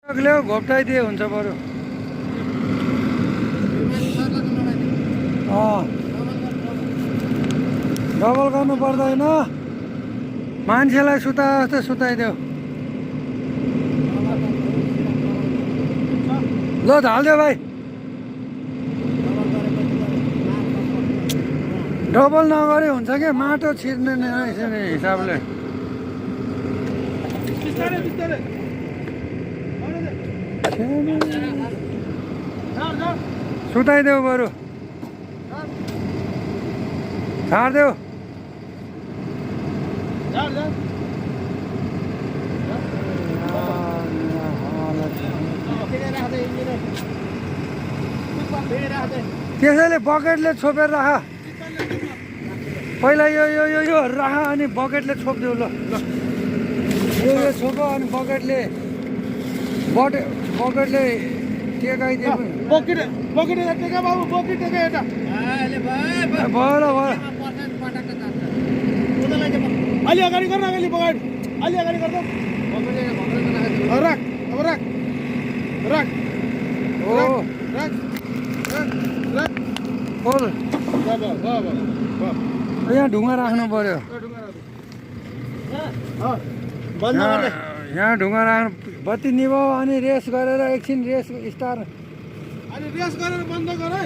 अग्लो घोप्टाइदिए हुन्छ बरु डबल गर्नु पर्दैन मान्छेलाई सुता जस्तै सुताइदेऊ ल हालिदेऊ भाइ डबल नगरे हुन्छ क्या माटो छिर्ने हिसाबले सुताइदेऊ बरु छाडिदेऊ त्यसैले बकेटले छोपेर राख पहिला यो राख अनि बकेटले छोपिदेऊ ल यो छोप अनि बकेटले बकेटले टेकाइदियो भयो अलि अगाडि गर्न अलि बगाड अलि अगाडि गर्दा राख अब राख राख ओ राख राख बोल बाबा यहाँ ढुङ्गा राख्नु पर्यो यहाँ ढुङ्गा राख्नु बत्ती निभाऊ अनि रेस गरेर एकछिन रेस स्टार अनि रेस गरेर बन्द गर है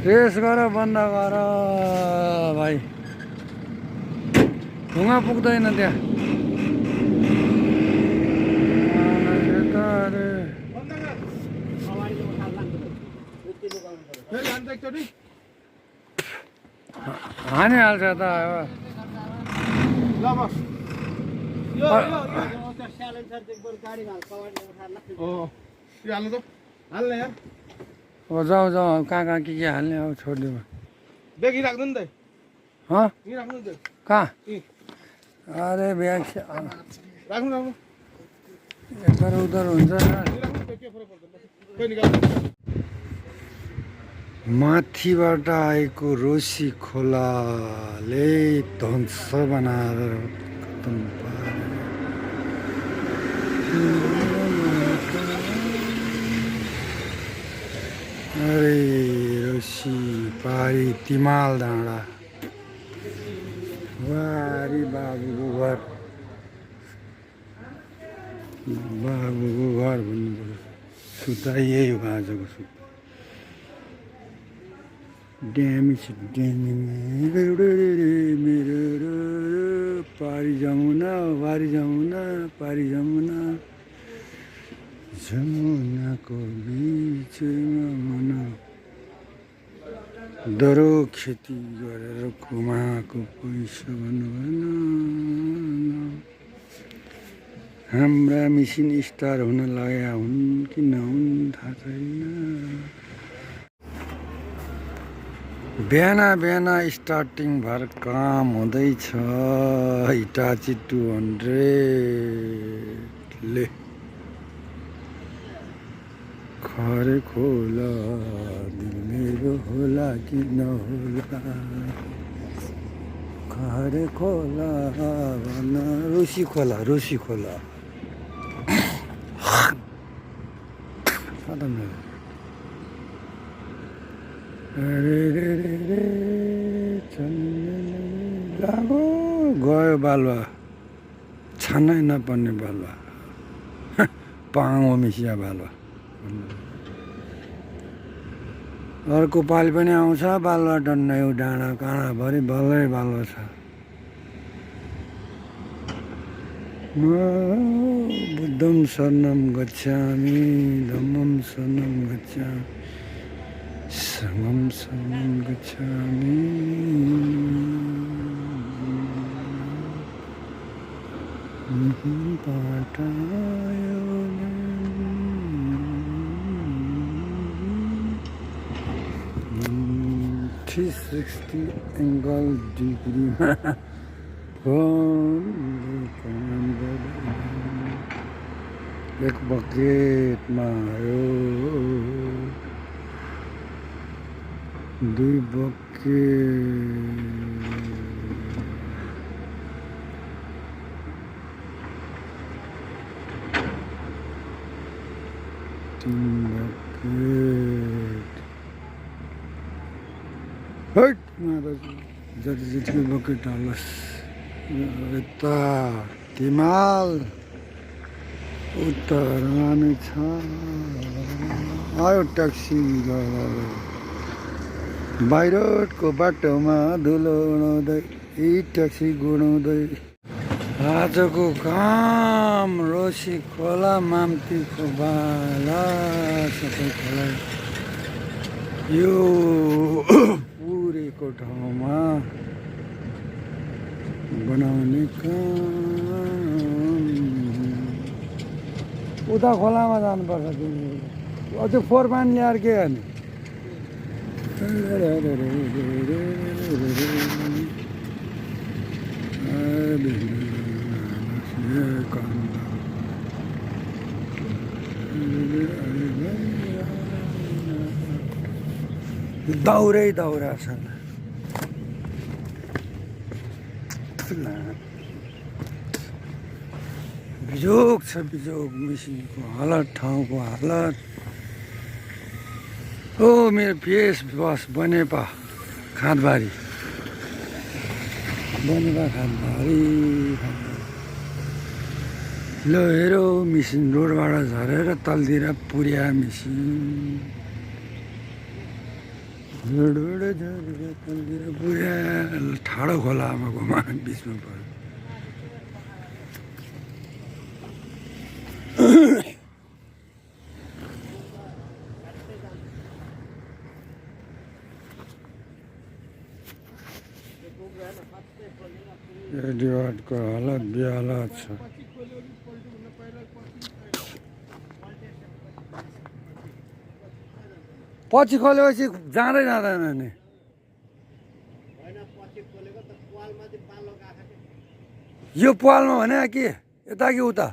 रेस गर बन्द गर भाइ ढुङ्गा पुग्दैन त्यहाँ हानिहाल्छ त ल बस यो हाल्नु त हाल्ने यार अब जाऊ कहाँ के हाल्ने अब छोडिदिउँ ब्याग यहीँ राख्नु नि त हँ यहीँ राख्नु नि त कहाँ यहीँ अरे ब्याग राख्नु यता उधर हुन्छ माथिबाट आएको रोसी खोलाले ध्वंस बनाएर खतम अरे रोसी पारी तिमाल डाँडा वारी बाबुको घर भन्नु पर्यो सुता यही हो आजको सुता ड्यामी छ ड्यामी मेरो पारी जमुना वारी जमुना पारी जमुना जमुनाको बिचमा मन दरो खेती गरेर कमाएको पैसा भन्नु भएन हाम्रा मिसिन स्टार हुन लाग्या हुन् कि नहुन् थाहा छैन बिहान स्टार्टिङ भएर काम हुँदैछ हिटाची 200ले खरे खोला दिल मेरो होला कि नहोला खरे खोला भन रोसी खोला अरे लागो गयो बालुवा छानै नपर्ने बालुवा पाङो मिसिया बालुवा अर्को पालि पनि आउँछ बालुवा डन्ना यो डाँडा काँडाभरि बल्लै बालुवा छ बुद्धं शरणं गच्छामि धम्मं शरणं गच्छामि संगम शरणं गच्छामि पाटायो 360 एङ्गल डिग्रीमा एक बकेटमा आयो 2 bucket Steam bucket. Hurt! Jati jatiको bucket हालोस् यता तिमाल उत्तरामी छ आयो ट्याक्सी बाहिरको बाटोमा धुलो उडाउँदै यी ट्याक्सी गुडाउँदै आजको काम रोसी खोला माम्तीको बाला सबै खोला यो पुरेको ठाउँमा बनाउने काम उता खोलामा जानुपर्छ तिमी अझ फोहोर पानी ल्याएर के गर्ने दाउरै दाउरा छ बिजोग छ बिजोग मिसिनको हालत ठाउँको हालत ओ मेरो फेस बस बनेपा खाँदबारी बनेपा खाँदबारी ल हेरो मिसिन रोडबाट झरेर तलतिर पुर्या मिसिन रोडबाट झरेर तलतिर पुर्या ठाडो खोलामा घुमा बिचमा पऱ्यो रेडियोको हालत बेहालत छ पछि खोलेपछि जाँदै जाँदैन नि यो पालमा भने के यता कि उता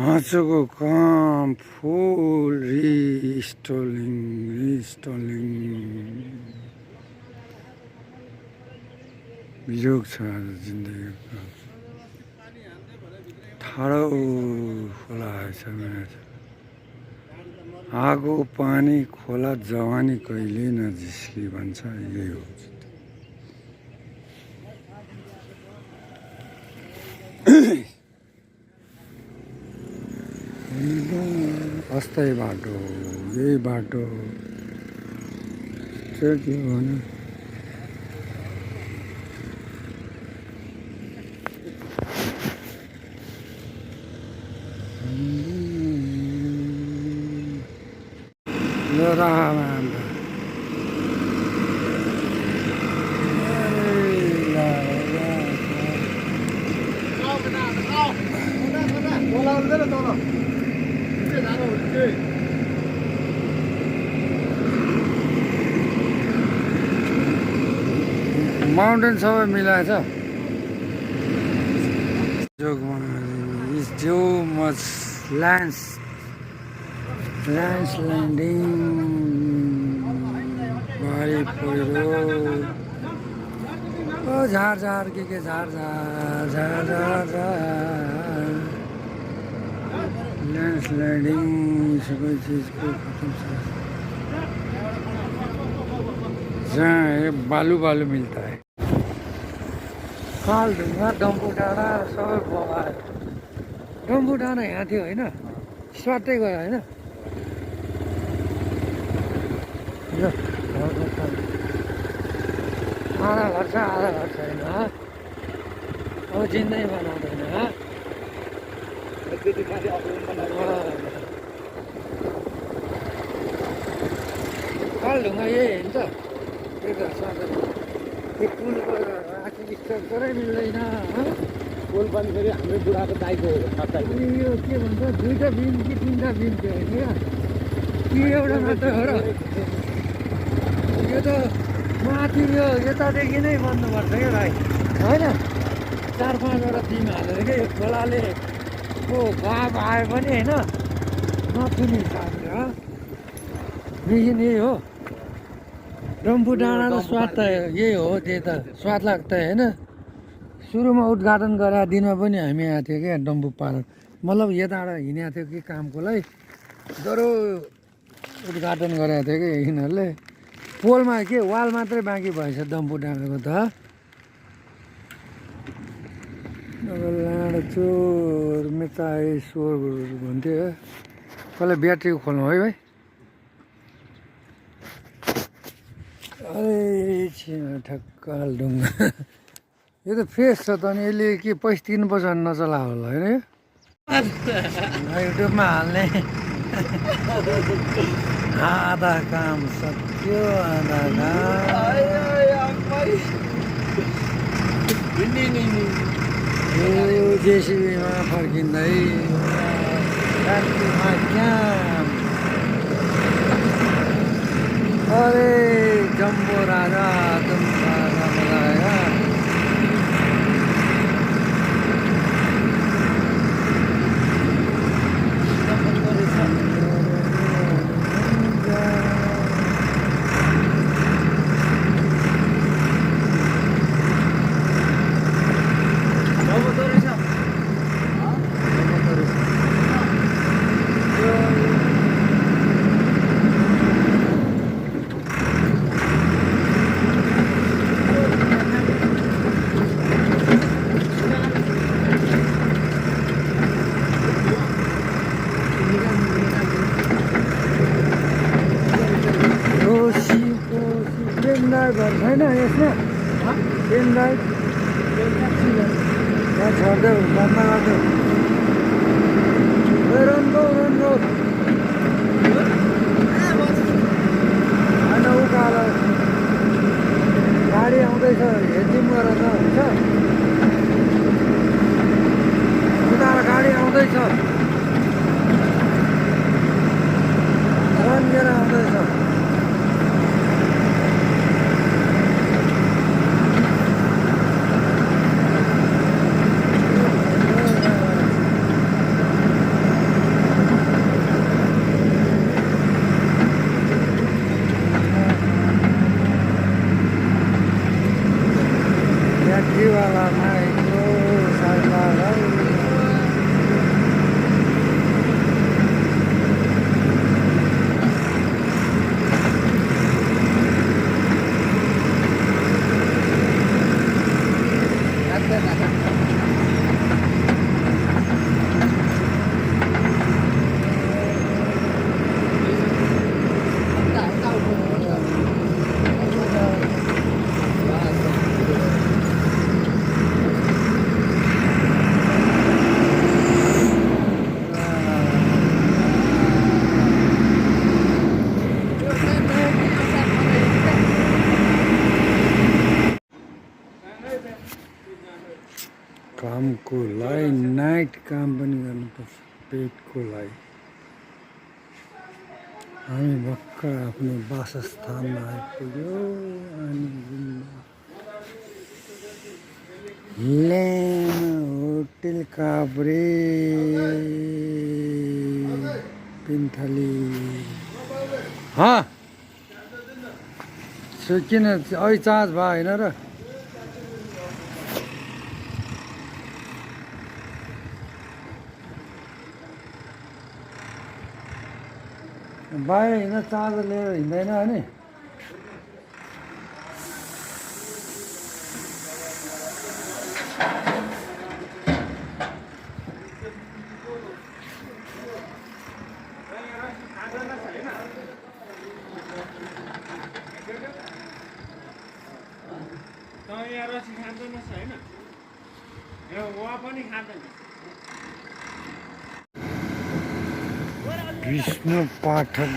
हाँचोको काम फुल रिस्टोलिङ बिजोग छ आज जिन्दगीको ठाडो खोला आएछ मेरो आगो पानी खोला जवानी कहिले नजिस्की भन्छ यही हो अस्थायी बाटो यही बाटो चाहिँ के भने माउन्टेन सबै मिलाएछ जो मच ल्यान्डिङ भारी पहिरो ओ झार के झार ल्यान्डिङ सबै चिजको खतम छ जहाँ बालू मिलता है खालढुङ्गा डम्बु डाँडा सबै बगायो डम्बु डाँडा यहाँ थियो होइन स्वाटै गयो होइन आधा घर छ आधा घर छैन अब जिन्दै बनाउँदैन खालढुङ्गा यही हुन्छ त्यो पुलको आखिर स्ट्रक्चरै मिल्दैन पुल पनि फेरि हाम्रो बुढाको दाइको हो यो के भन्छ दुईवटा बिन कि तिनवटा बिन थियो होइन कि एउटा मात्र हो र यो त माथि यो यतादेखि नै बन्नुपर्छ क्या भाइ होइन 4-5वटा टिम हालेर क्या यो खोलाले को गाब आयो पनि होइन नछुने हिसाबले हो देखि यही हो डम्फु डाँडाको स्वाद त यही हो, त्यही त स्वाद लाग्छ होइन। सुरुमा उद्घाटन गराएको दिनमा पनि हामी आएको थियो क्या डम्फु पार्क, मतलब यताबाट हिँडेको थियो कि कामको लागि, डह्रो उद्घाटन गराएको थियो कि यिनीहरूले। पोलमा के वाल मात्रै बाँकी भएछ डम्फु डाँडाको त। अब लाँडचोर मेचाइश्वर भन्थ्यो। कसले ब्याट्री खोल्नु है भाइ? अरे ठक्काल ढुङ्गा यो त फ्रेस छ त, अनि यसले के पैसा तिर्नुपर्छ भने नचला होला होइन यो? युट्युबमा हाल्ने आधा काम सक्यो, आधा यो जेसिबीमा फर्किँदै रातिमा क्याम्प। अरे जम्बो राजा तुम राजा बनाया। घर छैन यसमा, पेनड्राइभ यहाँ छोडिदेऊ, बन्द गरिदेऊ। रनको होइन उकालो गाडी आउँदैछ, हेरिदिउँ गरेर त हुन्छ। उता गाडी आउँदैछ, रन्केर आउँदैछ। वाला माइक्रो साइकल कामको लागि नाइट काम पनि गर्नुपर्छ पेटको लागि। हामी भर्खर आफ्नो वासस्थानमा आइपुग्यो अनि होटल काभ्रे पिन्थली। किन अहिले चार्ज भयो होइन र? बाहिर हिँड्दा चार्जर लिएर हिँड्दैन अनि विष्णु पाठक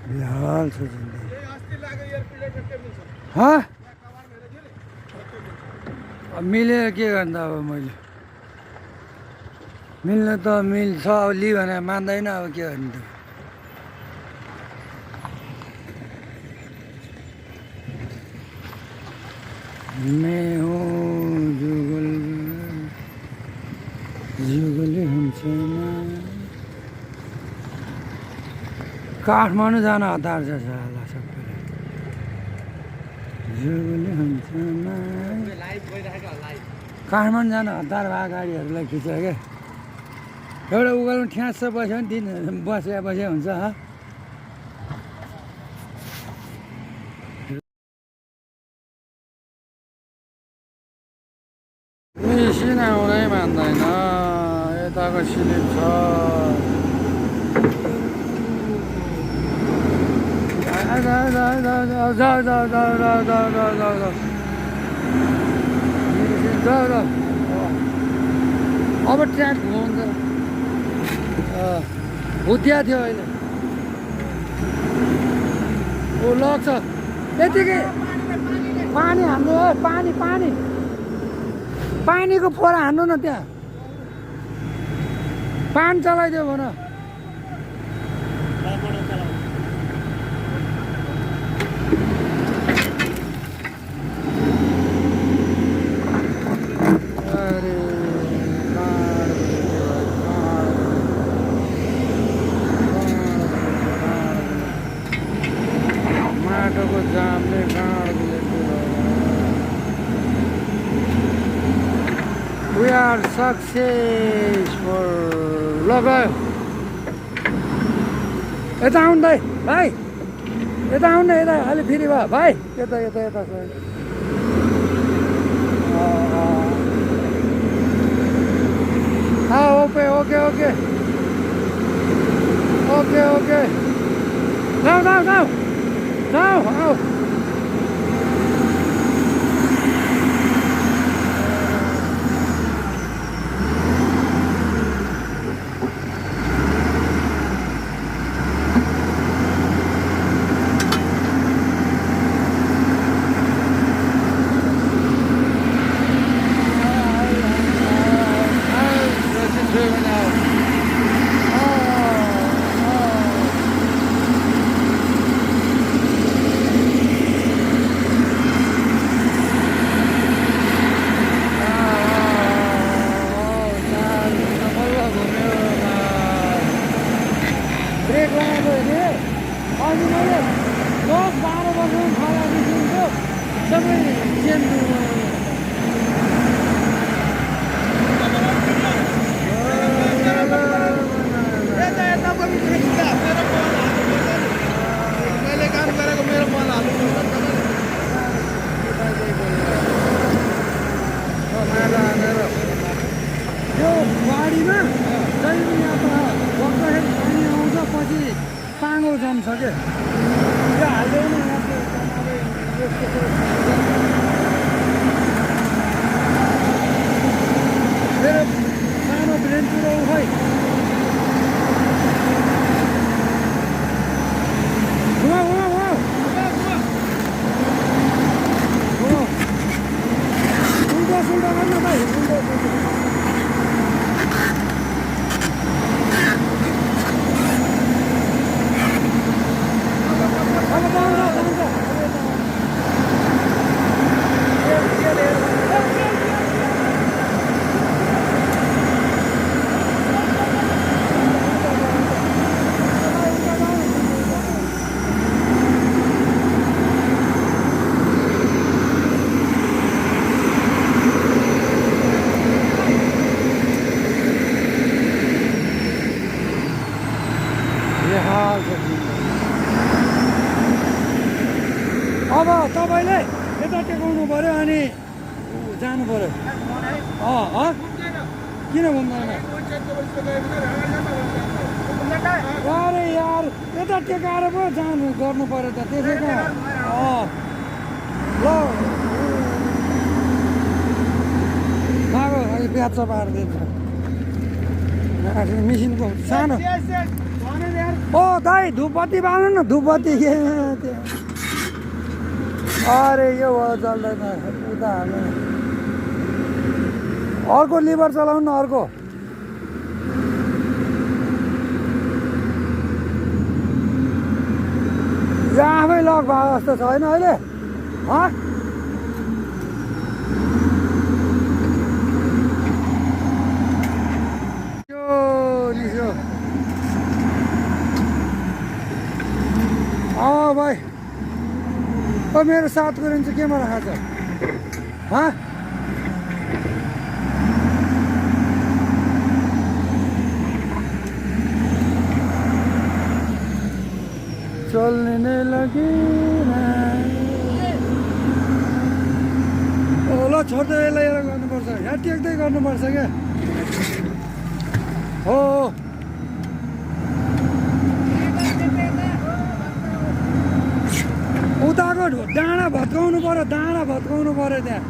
बेहाल छ जिन्दगी हाँ अब मिलेर के गर्नु अब मैले मिल्न त मिल्छ अब लि भने मान्दैन अब के गर्नु त मैं हूँ जुगले हुन्छ काठमाडौँ जान हतार छ साला सबैलाई जुगले हुन्छ काठमाडौँ जान हतार भए गाडीहरूलाई खिच्यो क्या एउटा उकालोमा ठ्यास बस्यो भने दिन बसे हुन्छ ह मिसिन आउनै मान्दैन यताको स्लिप छ अब ट्र्याक घुमाउँछ भुतिया थियो अहिले ऊ लग्छ यतिकै पानी हान्नु पानी पानी पानीको फोरा हान्नु न त्यहाँ पानी चलाइदियो भन बाटोको जामले गाडीले We are successful. ल गयो यता आउनु दाइ भाइ यता आउनु न यता अलि फेरि भयो भाइ यता यता यता okay okay okay okay okay जाऊ जाऊ जाऊ जाऊ आऊ ब्रेक लगाएको अरे अनि मैले 10-12 वर्षमा थालादेखिको सबै चेन्ज मैले काम गरेको मेरो मन हाल्नु यो बाढीमा जहिले यहाँ त बग्दाखेरि पानी आउँछ पछि पाङ्गो जान्छ क्या यो हाल्दैन मेरो सानो ब्रेन पुऱ्याउ खै उल्टा सुल्टा गर्न भाइ उल्टा सुल्टा अब तपाईँले यता टेकाउनु पऱ्यो अनि जानु पऱ्यो किन घुम्दैन अरे यार यता टेकाएर पो जानु गर्नु पऱ्यो त त्यसैको ल मागो प्याज पारिदिन्छ मिसिनको सानो दाइ धुपबत्ती बाल्नु न धुपबत्ती अरे यो भयो चल्दैन उता हाल्नु अर्को लिभर चलाउनु न अर्को यो आफै लक भयो जस्तो छैन अहिले भाइ मेरो 7 को रेन्ज चाहिँ केमा राखेको छ चल्ने नै लगेन ल छोड्दै यसलाई एउटा गर्नुपर्छ यहाँ टेक्दै गर्नुपर्छ क्या हो उताको डाँडा भत्काउनु पर्यो त्यहाँ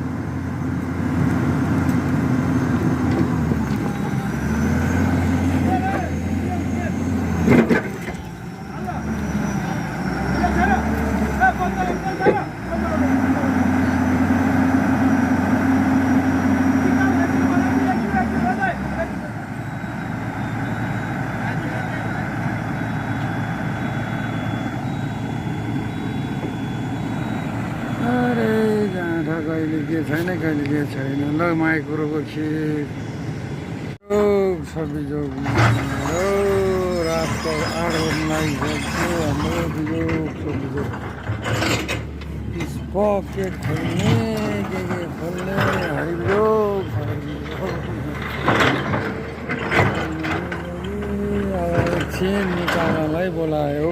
कहिले के छैन कहिले के छैन ल माइक्रोको खिर सब्जी जोग रातको 8 बजी लागिसक्यो हाम्रो सब्जी जोग पकेट खोल्ने के खोल्ने हरिलो एकछिन निकाल्नलाई बोलायो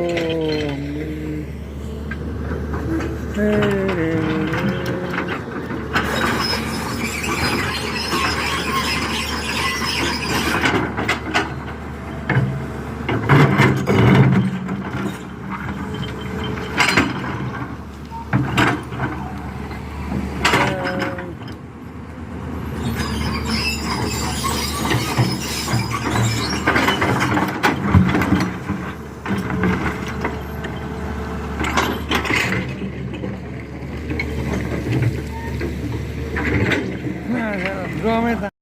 ड्रमै त